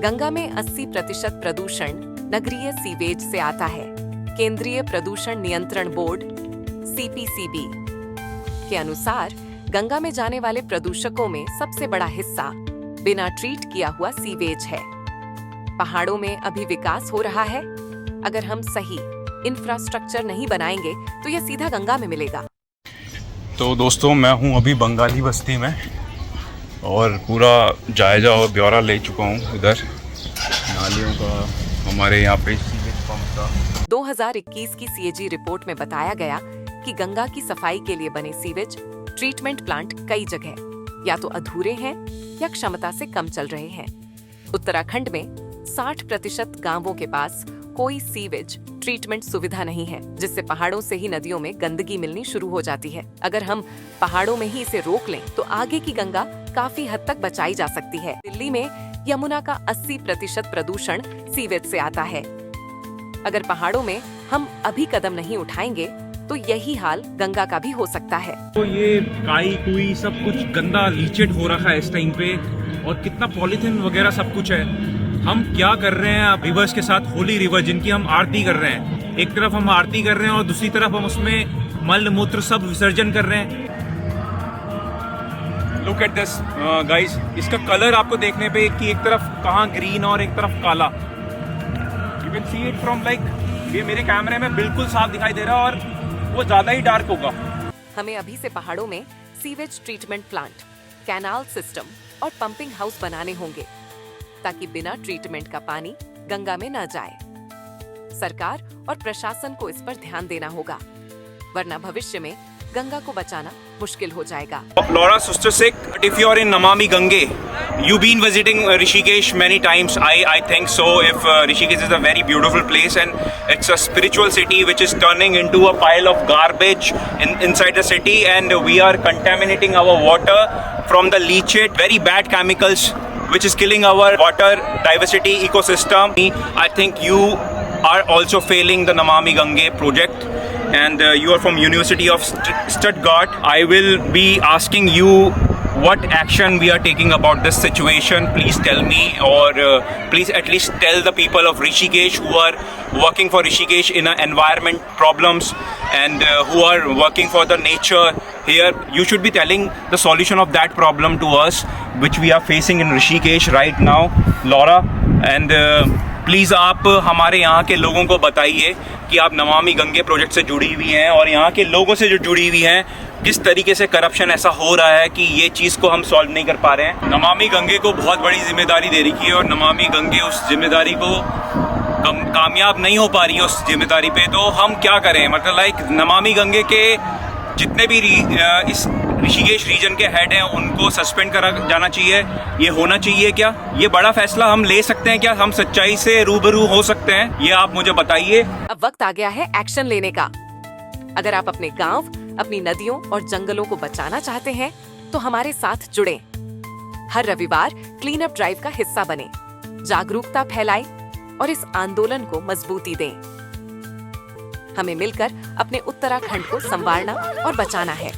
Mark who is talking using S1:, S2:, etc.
S1: गंगा में 80% प्रदूषण नगरीय सीवेज से आता है। केंद्रीय प्रदूषण नियंत्रण बोर्ड (CPCB) के अनुसार गंगा में जाने वाले प्रदूषकों में सबसे बड़ा हिस्सा बिना ट्रीट किया हुआ सीवेज है। पहाड़ों में अभी विकास हो रहा है। अगर हम सही इंफ्रास्ट्रक्चर नहीं बनाएंगे तो यह सीधा गंगा में मिलेगा।
S2: तो दोस्तों, मैं हूं अभी बंगाली बस्ती में और पूरा जायजा और ब्यौरा ले चुका हूं इधर नालियों का, हमारे यहाँ पे सीवेज पंप का।
S1: 2021 की CAG रिपोर्ट में बताया गया कि गंगा की सफाई के लिए बने सीवेज ट्रीटमेंट प्लांट कई जगह या तो अधूरे हैं या क्षमता से कम चल रहे हैं। उत्तराखंड में 60% गांवों के पास कोई सीवेज ट्रीटमेंट सुविधा नहीं है, जिससे पहाड़ों से ही नदियों में गंदगी मिलनी शुरू हो जाती है। अगर हम पहाड़ों में ही इसे रोक लें तो आगे की गंगा काफी हद तक बचाई जा सकती है। दिल्ली में यमुना का 80% प्रदूषण सीवेज से आता है। अगर पहाड़ों में हम अभी कदम नहीं उठाएंगे तो यही हाल गंगा का भी हो सकता है।
S3: तो ये काई कुई सब कुछ गंदा लीचेड हो रखा है इस टाइम पे, और कितना पॉलीथिन वगैरह सब कुछ है। हम क्या कर रहे हैं अब रिवर्स के साथ, होली रिवर जिनकी हम आरती कर रहे हैं। एक तरफ हम आरती कर रहे हैं और दूसरी तरफ हम उसमें मल मूत्र सब विसर्जन कर रहे हैं। लुक एट दिस गाइस, इसका कलर आपको देखने पे कि एक तरफ कहाँ ग्रीन और एक तरफ काला। You can see it from like, ये मेरे कैमरे में बिल्कुल साफ दिखाई दे रहा है और वो ज्यादा ही डार्क होगा।
S1: हमें अभी से पहाड़ों में sewage treatment plant, canal system और पंपिंग हाउस बनाने होंगे ताकि बिना ट्रीटमेंट का पानी गंगा में न जाए। सरकार और प्रशासन को इस पर ध्यान देना होगा, वरना भविष्य में गंगा को बचाना मुश्किल हो जाएगा।
S3: Laura Sustasik, if you are in Namami Gange, you've been visiting Rishikesh many times. I think so. If Rishikesh is a very beautiful place and it's a spiritual city which is turning into a pile of garbage inside the city, and we are contaminating our water from the leachate, very bad chemicals which is killing our water diversity ecosystem. I think you are also failing the Namami Gange project, and you are from University of Stuttgart. I will be asking you what action we are taking about this situation. Please tell me, or please at least tell the people of Rishikesh who are working for Rishikesh in environment problems and who are working for the nature here. You should be telling the solution of that problem to us, which we are facing in Rishikesh right now, Laura. And please आप हमारे यहाँ के लोगों को बताइए कि आप Namami Gange project से जुड़ी हुई हैं और यहाँ के लोगों से जो जुड़ी हुई हैं, किस तरीके से करप्शन ऐसा हो रहा है कि ये चीज़ को हम सॉल्व नहीं कर पा रहे हैं। नमामि गंगे को बहुत बड़ी जिम्मेदारी दे रखी है और नमामि गंगे उस जिम्मेदारी को कामयाब नहीं हो पा रही है उस जिम्मेदारी पे। तो हम क्या करें, मतलब लाइक नमामि गंगे के जितने भी इस ऋषिकेश रीजन के हेड हैं उनको सस्पेंड करा जाना चाहिए। ये होना चाहिए क्या? ये बड़ा फैसला हम ले सकते हैं क्या? हम सच्चाई से रूबरू हो सकते हैं? ये आप मुझे बताइए।
S1: अब वक्त आ गया है एक्शन लेने का। अगर आप अपने गांव, अपनी नदियों और जंगलों को बचाना चाहते हैं तो हमारे साथ जुड़ें। हर रविवार क्लीन अप ड्राइव का हिस्सा बने, जागरूकता फैलाएं और इस आंदोलन को मजबूती दें। हमें मिलकर अपने उत्तराखंड को संवारना और बचाना है।